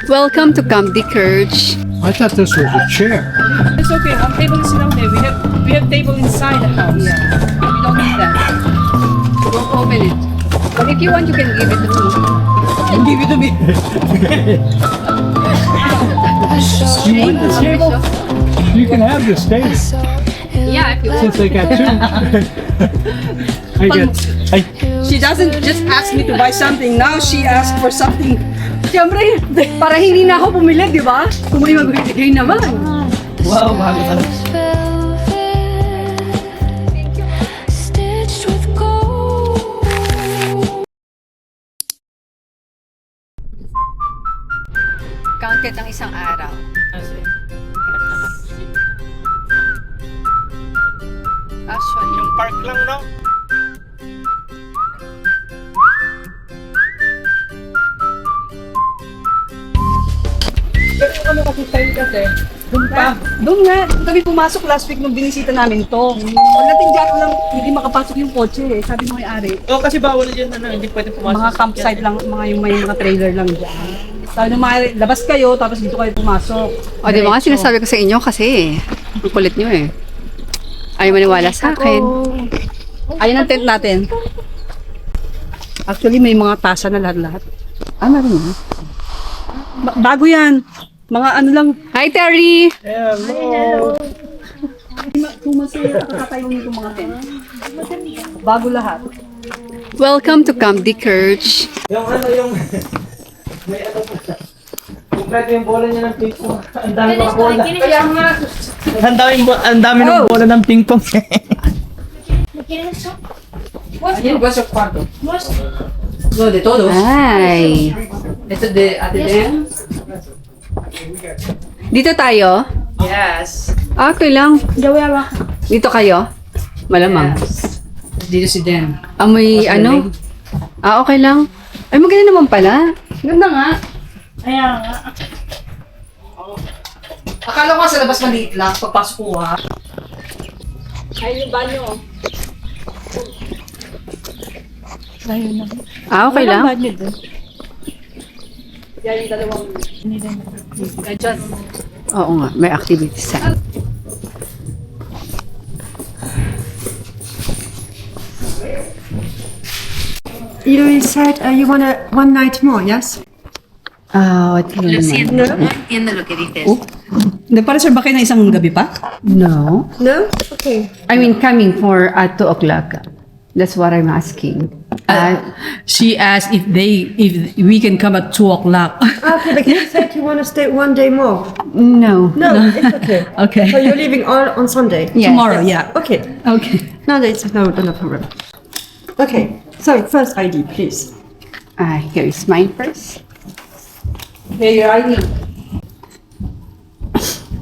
Welcome to Camp de Kirch. I thought this was a chair. It's okay. Our table is down there. We have table inside the house. Yeah. We don't need that. Don't open it. But if you want, you can give it to me. Give it to me. You want this table? You can have this table Yeah, if you want. since I got two. I She doesn't just ask me to buy something. Now she asks for something. Siyempre, para hindi na ako pumili, di ba? Kung may magbibigay naman. Wow, bago talaga. Stitched with gold. Counted ng isang araw. Actually, Yung park lang, no? Pero ano kasi style kasi, doon pa. Doon nga, kami pumasok last week nung binisita namin to. Pagdating dyan lang, hindi makapasok yung kotse eh. Sabi mo may-ari. Oo, kasi bawal yan, hindi pwede pumasok. Mga campsite lang, yung may mga trailer lang dyan. Sabi nung may-ari, labas kayo, tapos dito kayo pumasok. o di ba nga sinasabi ko sa inyo kasi ang kulit nyo eh. Ayaw maniwala sa akin. Ayun ang tent natin. Actually, may mga tasa na lahat-lahat. Meron na. Bago yan. Mga ano lang, Hi, Terry! Hello! 2 months na nakakatayo nito mga tent. Bago lahat. Welcome to Camp de Kirch. Yung ano, yung... may ano pa siya. Kompleto yung bola niya ng ping pong. Ang dami mga bola. Kaya nga, Ang dami ng bola ng ping pong. ayun ba sa kwarto? No, de todos. Hi! Ito de ate Den. Dito tayo? Yes. Okay lang. Dito kayo? Malamang. Dito si Den. Amoy ano? Okay lang. Ay, maganda naman pala. Ganda nga. Akala ko sa labas maliit lang, pagpasok ko ha. Ay, yung banyo. Okay lang. Yan yung dalawang... Ganyan. Oo nga, may activities sa. You said you want one night more, yes? What do you mean? Nagpara-serve ba kayo ng isang gabi pa? No. No? Okay. I mean, coming for at 2 o'clock. That's what I'm asking. She asked if we can come at 2 o'clock. Okay, but you said you want to stay one day more. No. No, it's okay. Okay. So you're leaving all on Sunday? Yes. Tomorrow, yeah. Okay. Okay. No, it's no problem. Okay. So first ID, please. Here is mine first. Hey, you're ID.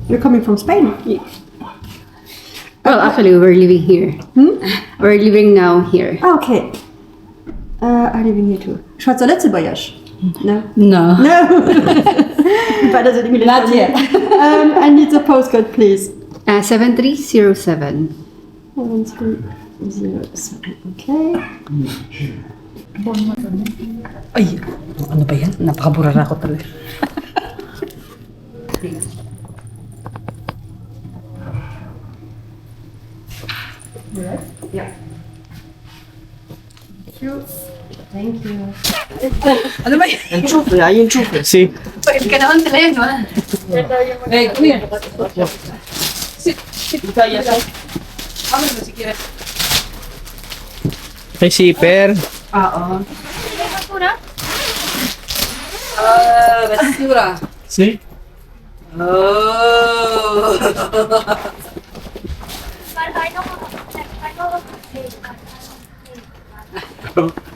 You're coming from Spain? Well, actually, we're living here. We're living now here. Okay. I live in here too. Schweizer letzte voyage? No. No. No. But does it English? Not yet. I need the postcode, please. 7307. 1307. Okay. Ay, ano ba yan? Napakaburara ko talaga. Thank you. Ano ba yan? Yung chupe, yung chupe. Si. Pwede ka naman talaga, no? Hey, come here. Kaya sa... Ano ba si Kira? May zipper. Oo. Basura. Si? Oh.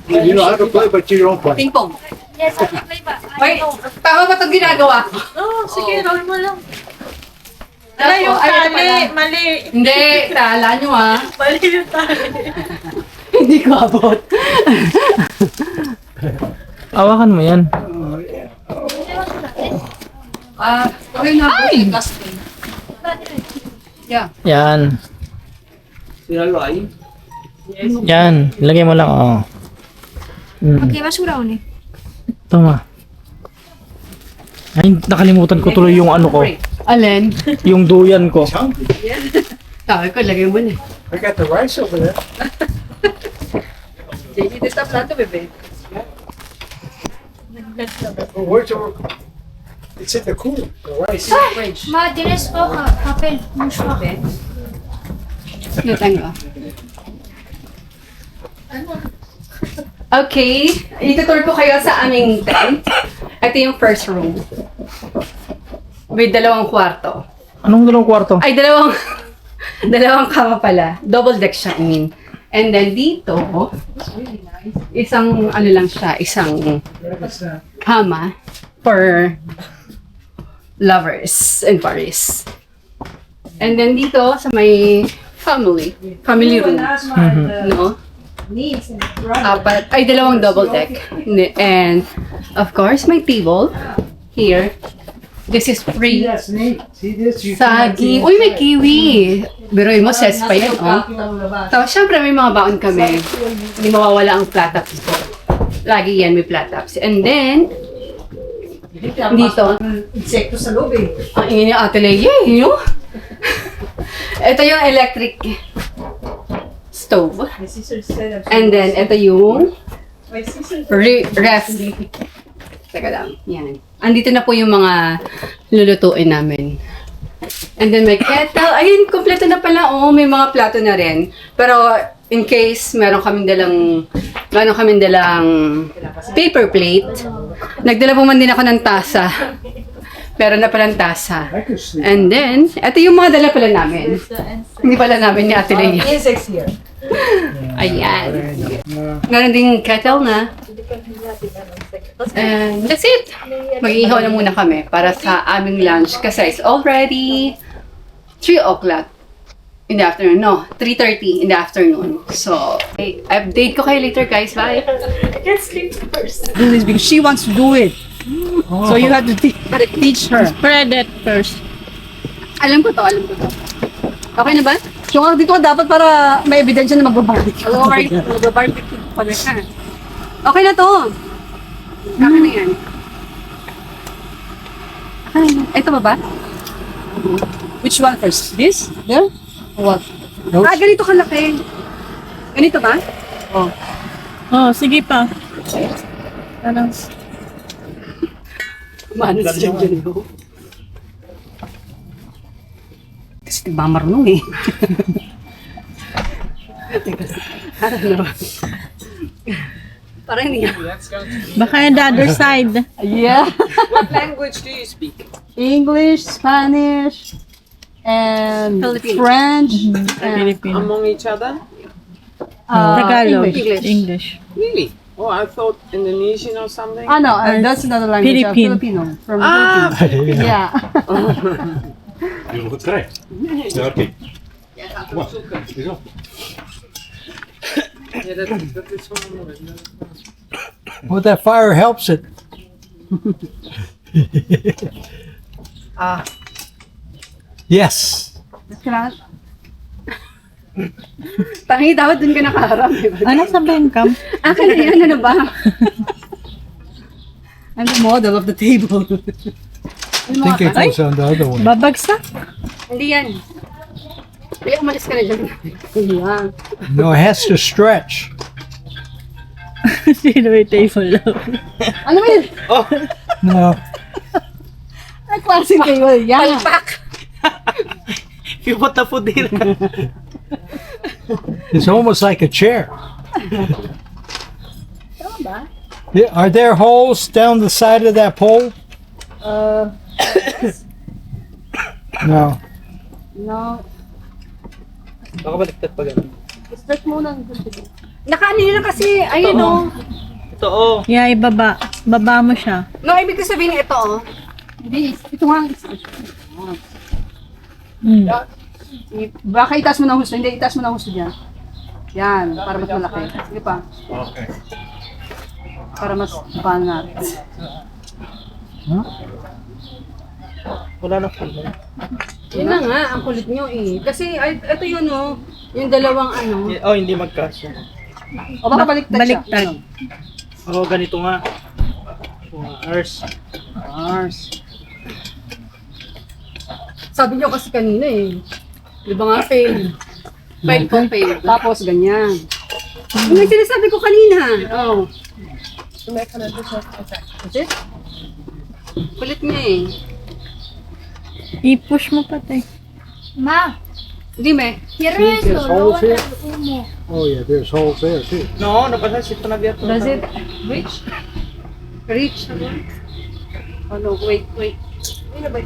You know how to play, but you don't play. Ping pong. Yes, I can play ba? Wait, tama ba itong ginagawa? Sige, roll mo lang. Ay, mali. Hindi, tala nyo ha. Mali yung tali. Hindi ko abot. Awakan mo yan. Okay na po. Casting. Yeah. Yan. Yan. Ilagay mo lang, oh. Okay, basura ulit. Tama. Ay, nakalimutan ko tuloy yung ano ko. Alin? Yung duyan ko. Sabi ko, lagay mo na. I got the rice over there. JJ, this is plato, bebe. Oh, where's your... It's in the cooler. The rice. Ma, dines po ka. Papel. Mush po. Natango. Okay, itutur ko kayo sa aming tent. Ito yung first room. With 2 kwarto. Anong dalawang kwarto? Ay, dalawang kama pala. Double deck siya, I mean. And then dito, isang ano lang siya, isang kama for lovers in Paris. And then dito sa may family room, no? Apat, ay 2 double deck. And of course, my table here. This is free. That's neat. See this? You Saging. Uy, may kiwi. Biruin mo, ses pa yan, oh. Tapos, syempre, may mga baon kami. Hindi mawawala ang flat-tops ko. Lagi yan, may flat-tops. And then, dito, Insekto sa loob eh. ang ingin yung atelier, you know? Ito yung electric stove. My sister said And then, ito yung my sister ref. Teka lang, yan. Andito na po yung mga lulutuin namin. And then may kettle. Ayun, kompleto na pala. Oh, may mga plato na rin. Pero in case meron kaming dalang paper plate, nagdala po man din ako ng tasa. Meron na palang tasa. And then, ito yung mga dala pala namin. Hindi pala namin ni Ate Leia. insects here. Ayan. Meron ding kettle na. And that's it. Mag-iihaw na muna kami para sa aming lunch kasi it's already 3 o'clock in the afternoon. No, 3:30 in the afternoon. So, update ko kayo later, guys. Bye. I can't sleep first. Do this because she wants to do it. So you have to teach her. Spread it first. Alam ko to. Okay na ba? So dito ka dapat para may ebidensya na magbabarbecue. Magbabarbecue pa rin ka. Okay na to. Kaka na yan. Ito ba ba? Which one first? This? There? Or what? Ganito kalaki. Ganito ba? Oh, sige pa. Ano? Manos dyan yun. Kasi di ba marunong eh. Ano? Parang hindi. Baka the other side. Yeah. What language do you speak? English, Spanish, and Filipino. French, and Filipino. Among each other? Tagalog. English. English. Really? Oh, I thought Indonesian or something. Ah, no, that's another language. Philippine. Filipino. From the Philippines. Yeah. You will try. Okay. What? Yeah, that is one. Well, that fire helps it. Yes. Kailangan, Tangi, dapat dun ka nakaharap. Diba? Ano sa bengkam? Akin na yan, ano ba? I'm the model of the table. I think it goes on the other one. Babagsak. Hindi yan. Kaya umalis ka na dyan. Yeah. No, it has to stretch. Sino may table lang? Ano ba yun? No. Ay, klaseng kayo. Yan. You put the food in. It's almost like a chair. Yeah, are there holes down the side of that pole? No. No. Baka baliktad pa ganun. Stretch muna. Nakaano yun na kasi, ayun o. Ito oh. Yeah, ibaba. Baba mo siya. No, ibig ko sabihin ito o. Hindi. Ito nga. Mm. Baka itaas mo ng husto. Hindi, itaas mo ng husto dyan. Yan. Para mas malaki. Sige pa. Okay. Para mas banat. Wala na food. Yun na nga, ang kulit nyo eh. Kasi ay, ito yun o. Yung dalawang ano. Oh, hindi magkasya. O baka baliktad siya. Baliktad. Oh, ganito nga. Ours. Mars. Sabi niyo kasi kanina eh. Di ba nga fail? Fail po, fail. Tapos ganyan. Yung may sinasabi ko kanina. Oh. Kasi? Kulit niya eh. I-push mo pa, tay. Hindi me. There's holes here. Oh yeah, there's holes there too. No, napasa siya na biya to. Does it reach? Reach? Oh no, wait. Wait a bit.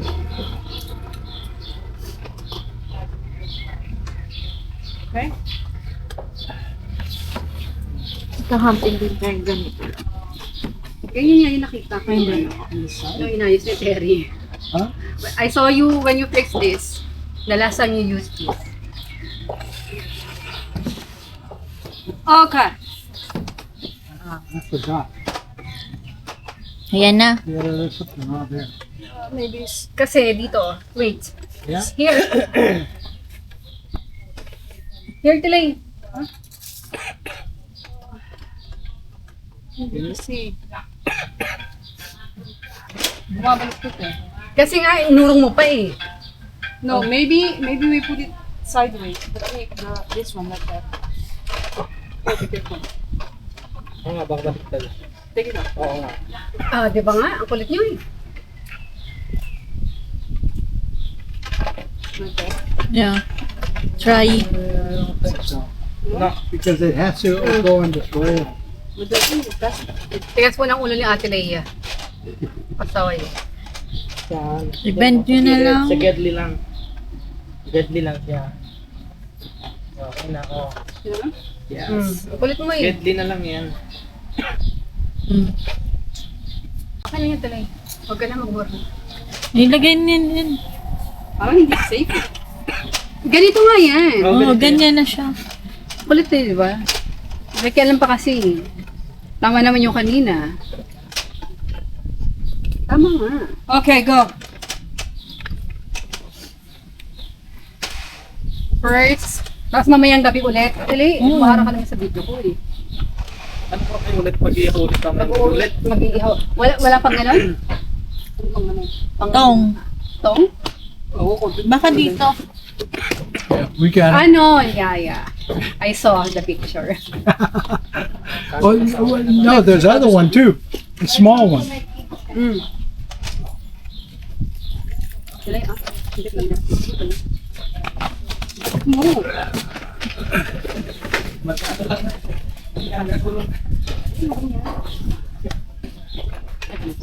Okay. Kahamping din tayo ganito. Ganyan niya yung nakita ko yung inayos ni Terry. Huh? I saw you when you fixed this. The last time you used this. Okay. I forgot. Ayan na. Yeah, there's something out there. Maybe. Kasi dito. Wait. Yeah? Here. Here, Tilay. See. Bumabalik eh. Kasi nga, inurong mo pa eh. No, maybe we put it sideways. But this one like that. Oo nga, baka baliktad. Take it out. Oo nga. Ah, di ba nga? Ang kulit niyo eh. Yeah. Try. No. Because it has to go in this way. Tigas po ng ulo ni Ate Leia. Pasaway. Yan. I-bend nyo na lang. Sa gedli lang. Gedli lang siya. Okay na, oh. Yes. Ang kulit mo eh. Gedli na lang yan. Ano yun, Tilay? Huwag ka na mag-work. Ilagay nyo yan. Parang hindi safe. Ganito nga yan. Oo, ganyan na siya. Kulit eh, di ba? May kailan pa kasi. Tama naman yung kanina. Tama nga. Okay, go. First, tapos mamayang gabi ulit. Actually, mahara ka naman sa video ko eh. Ano po kayo ulit pag-iulit kami? Ulit. Mag-iihaw. Wala pang ganon? Ano pang ganon? Tong. Tong? Baka dito. Yeah, we got it. Ano? Yeah. I saw the picture. Oh, no, there's other one too. The small one. Tilay, ah. Hindi ka na. Mo.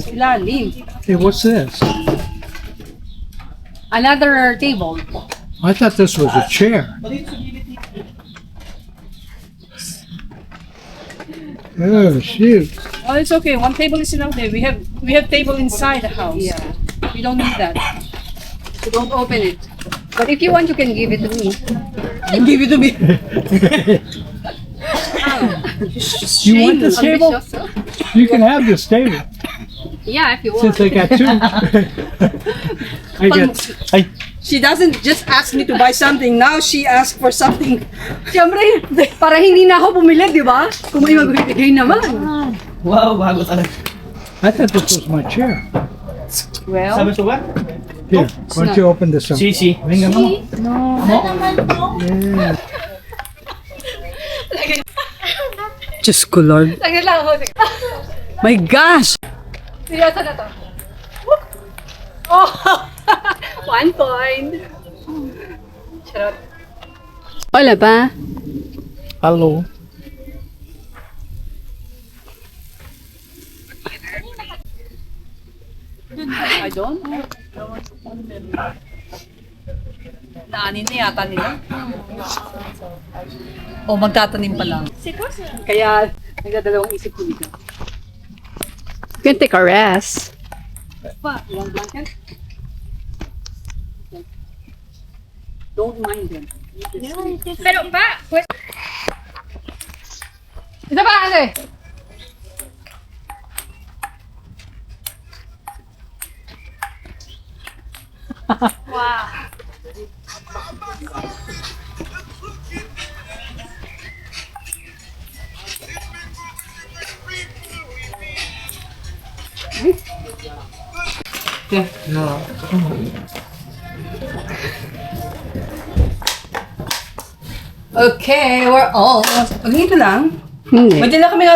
Ilalim. Hey, what's this? Another table. I thought this was a chair. Oh shoot! Oh, it's okay. One table is enough there. We have table inside the house. Yeah. We don't need that. So don't open it. But if you want, you can give it to me. Give it to me. You want this table? Ambitious, huh? You can have this table Yeah, if you want. since I got two. I She doesn't just ask me to buy something. Now she asks for something. Siyempre, para hindi na ako bumili, di ba? Kung may magbibigay naman. Wow, bago talaga. I thought this was my chair. Well, Sabi ko ba? Here, why don't you open this up? Sisi. Ringan mo. Yeah. Diyos ko, Lord. lagyan lang ako. My gosh! Seryoso na to. Oh! 1 point. Charot. Hola ba? Hello. I don't know. Naanin na yata nila. O magtatanim pa lang. Kaya nagdadalawang isip ko dito. You can take a rest. Pa, you want blanket? Don't mind them. Pero pa, isa pa ano eh. Okay, we're all. Pag ito lang, Hindi. pwede lang kami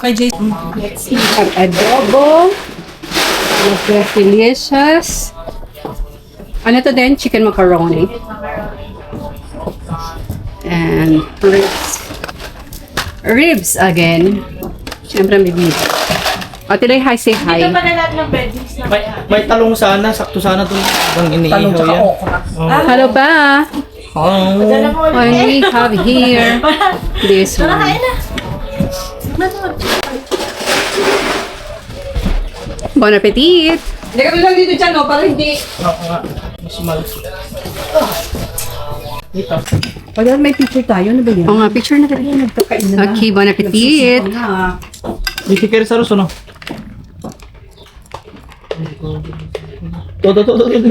kay Jason. Let's see. We have adobo. It's delicious. Ano to din? Chicken macaroni. And ribs. Ribs again. Siyempre may beef. O, Tilay, hi, say hi. Ito pa na lahat ng veggies na. May talong sana, sakto sana itong bang iniihaw Talong tsaka yan. okra. Hello ba? Oh. And we have here this one. Bon appetit! Hindi kami lang dito dyan, no? Para hindi. Oo nga. Mas mal. Dito. Pwede may picture tayo, ano ba yan? O nga, picture na tayo. Okay, bon appetit! Hindi kaya sa Rosso, no? Todo.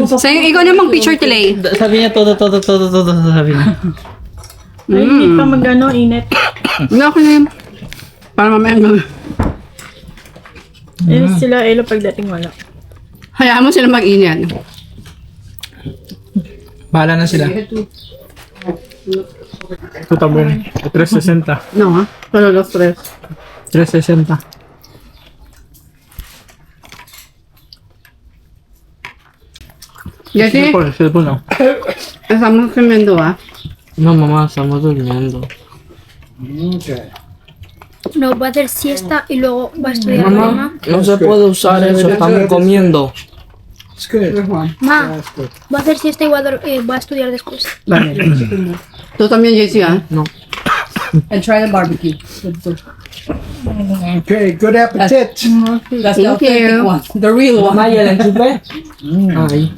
So, ikaw namang picture, Tilay. Sabi niya, todo, sabi niya. Ay, hindi pa mag-ano, init. Hindi ako na yun. Para mamaya gawin. Sila Elo pagdating wala. Hayaan mo sila mag-inyan. Bahala na sila. Ito tabong. 360. No, ha? Pero los tres. 360. Kasi, Cellphone no? estamos comiendo, ha? No, mamá, estamos durmiendo. No, va a hacer siesta y luego va a estudiar. Mamá, No se puede usar eso, estamos comiendo. It's good. Ma, va a hacer siesta y va a estudiar después. Tú también, JC, ha? No. And try the barbecue. Okay, good appetite. That's the Thank authentic you. one. The real one. Mamá, ¿y el enchufe? Ay.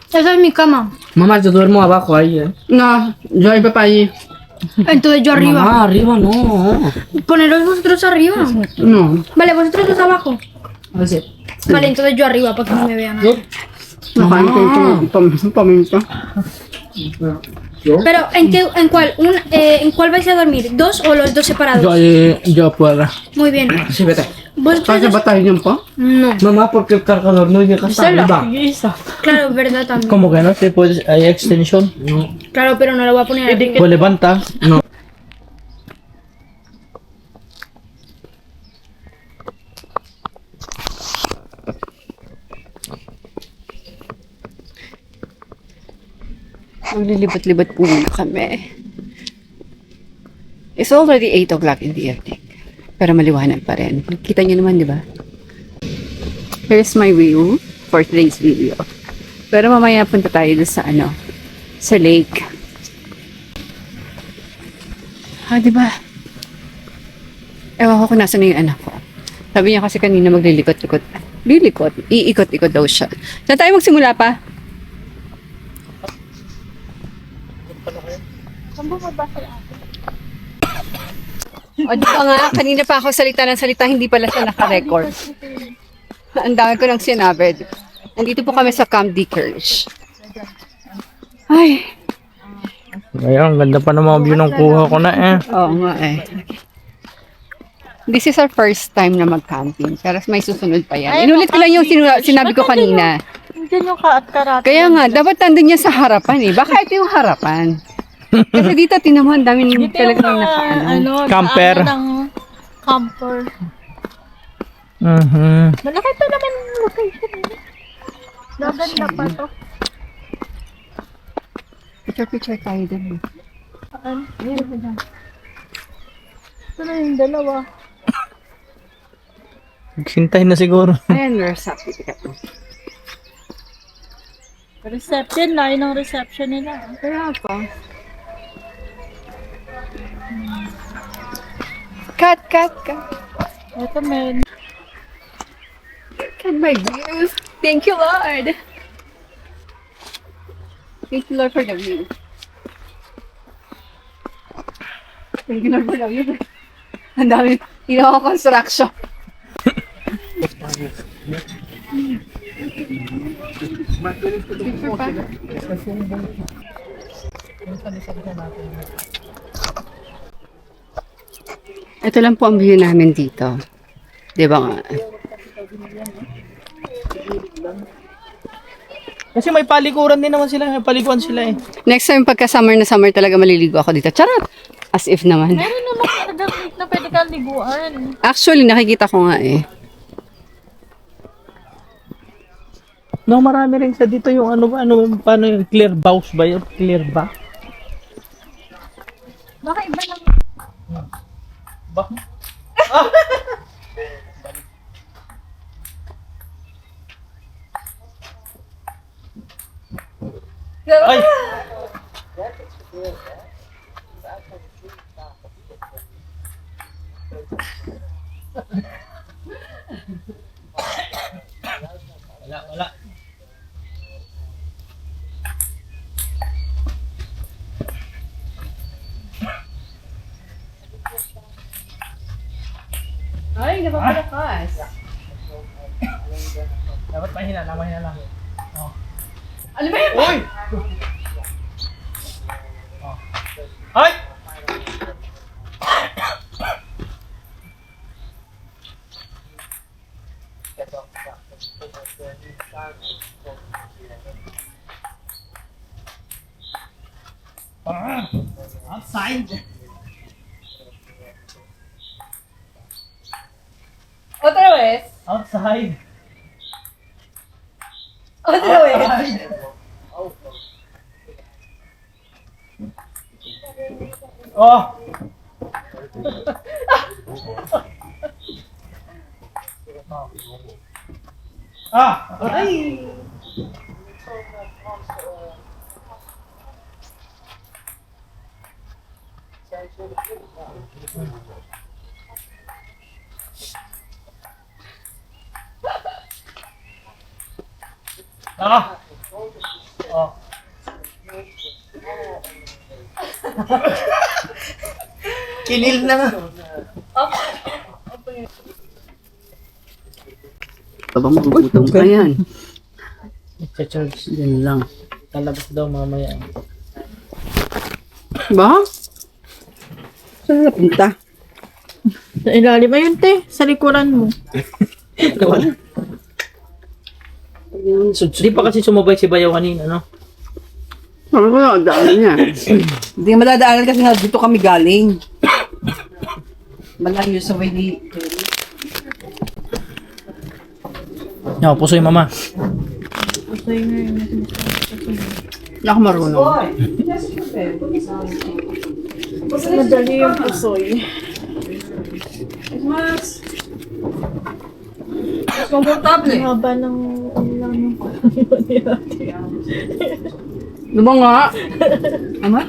Esa es mi cama. Mamá, yo duermo abajo ahí, No, yo iba para allí. Entonces yo arriba. Mamá, arriba no. Poneros vosotros arriba. No. Vale, vosotros dos abajo. That's it. Vale, entonces yo arriba para que no me vean. Nakain ko yung paminta. Pero, ¿en cuál? ¿En cuál vais a dormir? ¿Dos o los dos separados? Yo puedo. Muy bien. Sí, vete. ¿Vosotros Kasi dos? ba tayo niyan pa? No. Mamá, porque el cargador no llega hasta arriba. Claro, verdad también. Como que no se puede, hay extensión. No. Claro, pero no lo voy a poner arriba. Pues levanta. No. Maglilibot-libot po muna kami. It's already 8 o'clock in the evening. Pero maliwanag pa rin. Kita niyo naman, di ba? Here's my view for today's video. Pero mamaya punta tayo doon sa sa lake. Di ba? Ewan ko kung nasa na yung anak ko. Sabi niya kasi kanina maglilikot-likot. Lilikot. Iikot-ikot daw siya. Saan tayo magsimula pa? O, di ba nga, kanina pa ako salita ng salita, hindi pala siya naka-record. Ang dami ko nang sinabi. Nandito po kami sa Camp Dickers. Ay, Ngayon, ganda pa ng mga view ng kuha ko na oo nga eh. This is our first time na mag-camping. Pero may susunod pa yan. Inulit ko lang yung sinabi ko kanina. Hindi nyo ka-at-karat. Kaya nga, dapat nandun niya sa harapan eh. Baka ito yung harapan. Kasi dito, tinaman, dami talagang nakaano. Camper. Ng camper. Malaki pa naman yung location. Maganda pa to. Picture tayo dun. Ito na yung dalawa. Nagsintay na siguro. Ayan, where's up? Reception, layo ng reception nila. Kaya pa. Cut. Ito men. Look at my view. Thank you, Lord. Thank you, Lord, for the view. Thank you, Lord, for the view. Ang dami. Ginawa ko construction. Picture pa. Ito lang po ang view namin dito. Di ba nga? Kasi may palikuran din naman sila. May palikuan sila eh. Next time, pagka summer na summer talaga maliligo ako dito. Charot! As if naman. Meron naman talaga na pwede kang liguan. Actually, nakikita ko nga eh. No, marami rin sa dito yung paano yung clear bows ba yun? Clear ba? Baka iba lang. Ba? Ay! Wala. Ay, napapalakas. Dapat mahina lang. Oh. Ano ba yun? Oy! Oh. Ay! Outside. Otra vez. Outside. Otra vez. Oh. Ah. Ay. Ah. Oh. Kinil na nga. Babang magutom ka yan. Cha-charge. Yan lang. Talabas daw mamaya. Ba? Saan napunta? Sa ilalim ayun, te. Sa likuran mo. Di pa kasi sumabay si Bayaw kanina, no? Ano ko yung daan niya? Hindi madadaanan kasi nga dito kami galing. Malayo sa way ni Yo, pusoy mama. Hindi ako marunong. Madali yung pusoy. Mas komportable. Haba ng ulam ng Ano ba nga? Ama?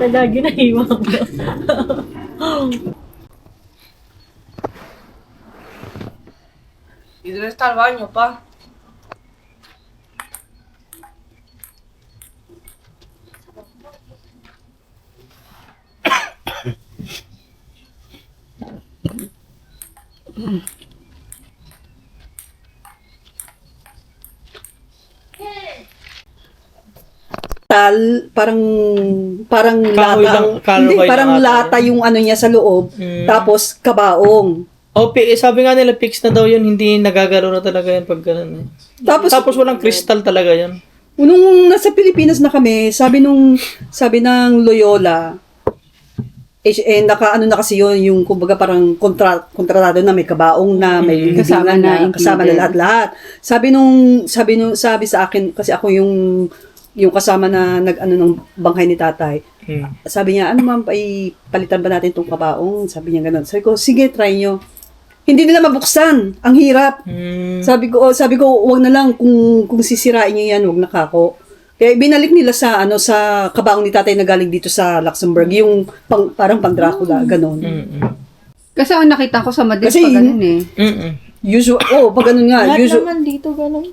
Lagi na iwan ko. Dito na sa banyo pa. Parang Kahoy lata. lang, kahoy Hindi, lang parang ata. lata yung ano niya sa loob. Tapos kabaong. Sabi nga nila, fix na daw yun, hindi nagagalaw na talaga yan pag ganun. Eh. Tapos Walang crystal talaga yan. nung nasa Pilipinas na kami, sabi ng Loyola, naka ano na kasi yun, yung kumbaga parang kontratado na may kabaong na, may Kasama libingan na, kasama na included. lahat-lahat. Sabi sa akin, kasi ako yung kasama na nag-ano ng bangkay ni tatay. Sabi niya, ano ma'am, palitan ba natin tong kabaong? Sabi niya gano'n. Sabi ko, sige, try nyo. Hindi nila mabuksan. Ang hirap. Sabi ko, wag na lang kung sisirain niyo yan, wag na kako. Kaya binalik nila sa kabaong ni tatay na galing dito sa Luxembourg, yung parang pang Dracula, gano'n. Kasi ang nakita ko sa Madrid Kasi pa ganun eh. Usual, pag ganun nga. Lahat Usual, naman dito, ganun.